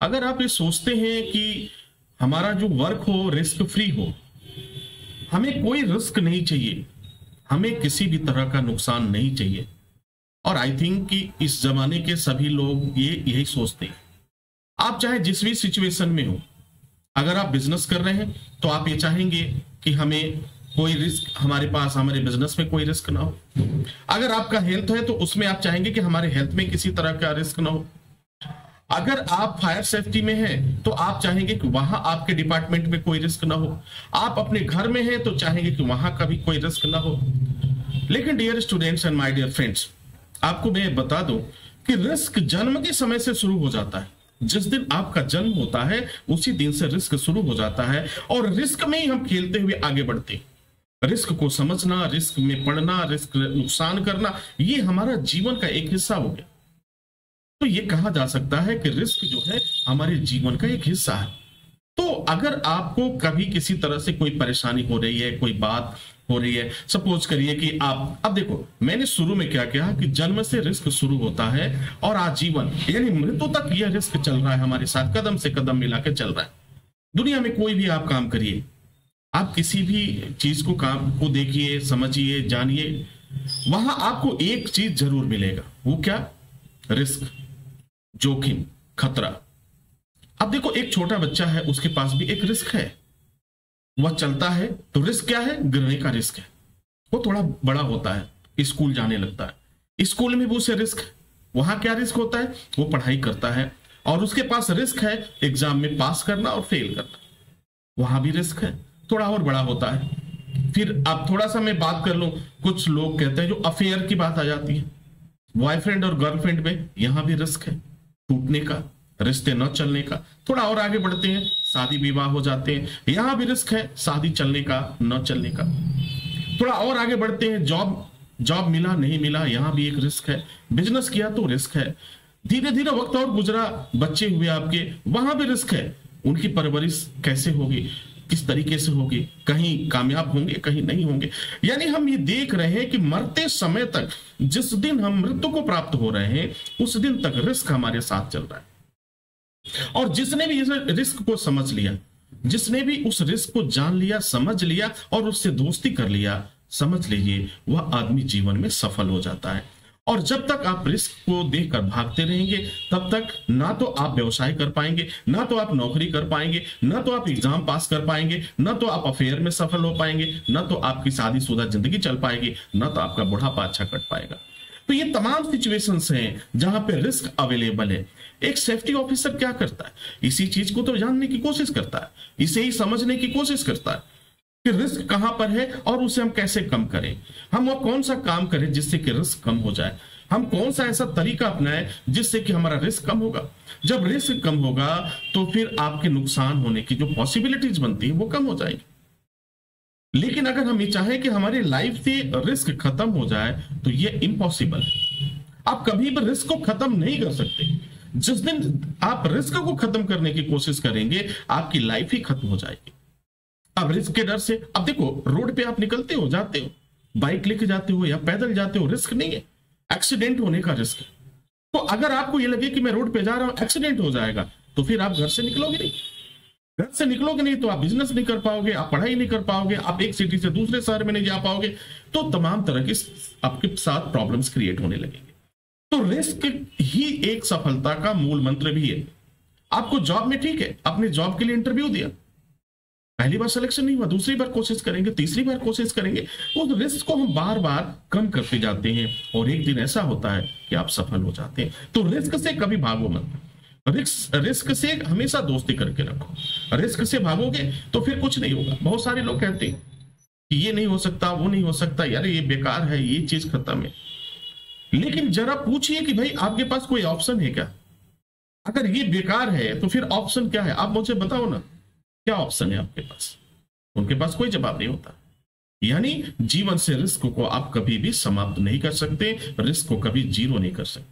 अगर आप ये सोचते हैं कि हमारा जो वर्क हो रिस्क फ्री हो, हमें कोई रिस्क नहीं चाहिए, हमें किसी भी तरह का नुकसान नहीं चाहिए, और आई थिंक कि इस जमाने के सभी लोग यही सोचते हैं। आप चाहे जिस भी सिचुएशन में हो, अगर आप बिजनेस कर रहे हैं तो आप ये चाहेंगे कि हमें कोई रिस्क, हमारे पास हमारे बिजनेस में कोई रिस्क ना हो। अगर आपका हेल्थ है तो उसमें आप चाहेंगे कि हमारे हेल्थ में किसी तरह का रिस्क ना हो। अगर आप फायर सेफ्टी में हैं तो आप चाहेंगे कि वहां आपके डिपार्टमेंट में कोई रिस्क ना हो। आप अपने घर में हैं तो चाहेंगे कि वहां का भी कोई रिस्क ना हो। लेकिन dear students and my dear friends, आपको मैं बता दूं कि रिस्क जन्म के समय से शुरू हो जाता है। जिस दिन आपका जन्म होता है उसी दिन से रिस्क शुरू हो जाता है, और रिस्क में ही हम खेलते हुए आगे बढ़ते हैं। रिस्क को समझना, रिस्क में पढ़ना, रिस्क नुकसान करना, ये हमारा जीवन का एक हिस्सा हो गया। तो ये कहा जा सकता है कि रिस्क जो है हमारे जीवन का एक हिस्सा है। तो अगर आपको कभी किसी तरह से कोई परेशानी हो रही है, कोई बात हो रही है, सपोज करिए कि आप, अब देखो मैंने शुरू में क्या कहा कि जन्म से रिस्क शुरू होता है और आजीवन यानी मृत्यु तक यह रिस्क चल रहा है हमारे साथ, कदम से कदम मिला के चल रहा है। दुनिया में कोई भी आप काम करिए, आप किसी भी चीज को काम को देखिए, समझिए, जानिए, वहां आपको एक चीज जरूर मिलेगा। वो क्या? रिस्क, जोखिम, खतरा। अब देखो एक छोटा बच्चा है, उसके पास भी एक रिस्क है। वह चलता है तो रिस्क क्या है? गिरने का रिस्क है। वो थोड़ा बड़ा होता है, स्कूल जाने लगता है, स्कूल में भी उसे रिस्क है। वहां क्या रिस्क होता है? वो पढ़ाई करता है और उसके पास रिस्क है एग्जाम में पास करना और फेल करना। वहां भी रिस्क है, थोड़ा और बड़ा होता है। फिर अब थोड़ा सा मैं बात कर लूं, कुछ लोग कहते हैं जो अफेयर की बात आ जाती है, बॉयफ्रेंड और गर्लफ्रेंड में, यहां भी रिस्क है टूटने का, रिश्ते न चलने का। थोड़ा और आगे बढ़ते हैं, शादी विवाह हो जाते हैं, यहां भी रिस्क है शादी चलने का, न चलने का। थोड़ा और आगे बढ़ते हैं, जॉब मिला नहीं मिला, यहां भी एक रिस्क है। बिजनेस किया तो रिस्क है। धीरे धीरे वक्त और गुजरा, बच्चे हुए आपके, वहां भी रिस्क है। उनकी परवरिश कैसे होगी, किस तरीके से होगी, कहीं कामयाब होंगे, कहीं नहीं होंगे। यानी हम ये देख रहे हैं कि मरते समय तक, जिस दिन हम मृत्यु को प्राप्त हो रहे हैं, उस दिन तक रिस्क हमारे साथ चल रहा है। और जिसने भी इस रिस्क को समझ लिया, जिसने भी उस रिस्क को जान लिया, समझ लिया और उससे दोस्ती कर लिया, समझ लीजिए वह आदमी जीवन में सफल हो जाता है। और जब तक आप रिस्क को देखकर भागते रहेंगे, तब तक ना तो आप व्यवसाय कर पाएंगे, ना तो आप नौकरी कर पाएंगे, ना तो आप एग्जाम पास कर पाएंगे, ना तो आप अफेयर में सफल हो पाएंगे, ना तो आपकी शादीशुदा जिंदगी चल पाएगी, ना तो आपका बुढ़ापा अच्छा कट पाएगा। तो ये तमाम सिचुएशंस हैं जहां पे रिस्क अवेलेबल है। एक सेफ्टी ऑफिसर क्या करता है? इसी चीज को तो जानने की कोशिश करता है, इसे ही समझने की कोशिश करता है कि रिस्क कहां पर है और उसे हम कैसे कम करें। हम वो कौन सा काम करें जिससे कि रिस्क कम हो जाए, हम कौन सा ऐसा तरीका अपनाएं जिससे कि हमारा रिस्क कम होगा। जब रिस्क कम होगा तो फिर आपके नुकसान होने की जो पॉसिबिलिटीज बनती है वो कम हो जाएगी। लेकिन अगर हम ये चाहें कि हमारी लाइफ से रिस्क खत्म हो जाए तो ये इम्पॉसिबल है। आप कभी भी रिस्क को खत्म नहीं कर सकते। जिस दिन आप रिस्क को खत्म करने की कोशिश करेंगे, आपकी लाइफ ही खत्म हो जाएगी। अब रिस्क के डर से, अब देखो रोड पे आप निकलते हो, जाते हो, बाइक लेके जाते हो या पैदल जाते हो, रिस्क नहीं है, एक्सीडेंट होने का रिस्क है। तो अगर आपको ये लगे कि मैं रोड पे जा रहा हूं, एक्सीडेंट हो जाएगा, तो फिर आप घर से निकलोगे नहीं। घर से निकलोगे नहीं तो आप बिजनेस नहीं कर पाओगे, आप पढ़ाई नहीं कर पाओगे, आप एक सिटी से दूसरे शहर में नहीं जा पाओगे, तो तमाम तरह के आपके साथ प्रॉब्लम्स क्रिएट होने लगेंगे। तो रिस्क ही एक सफलता का मूल मंत्र भी है। आपको जॉब में, ठीक है, अपने जॉब के लिए इंटरव्यू दिया, पहली बार सिलेक्शन नहीं हुआ, दूसरी बार कोशिश करेंगे, तीसरी बार कोशिश करेंगे। उस रिस्क को हम बार बार कम करते जाते हैं और एक दिन ऐसा होता है कि आप सफल हो जाते हैं। तो रिस्क से कभी भागो मत। रिस्क से हमेशा दोस्ती करके रखो। रिस्क से भागोगे तो फिर कुछ नहीं होगा। बहुत सारे लोग कहते हैं कि ये नहीं हो सकता, वो नहीं हो सकता, यार ये बेकार है, ये चीज खत्म है। लेकिन जरा पूछिए कि भाई आपके पास कोई ऑप्शन है क्या? अगर ये बेकार है तो फिर ऑप्शन क्या है? आप मुझे बताओ ना, क्या ऑप्शन है आपके पास? उनके पास कोई जवाब नहीं होता। यानी जीवन से रिस्क को आप कभी भी समाप्त नहीं कर सकते, रिस्क को कभी जीरो नहीं कर सकते।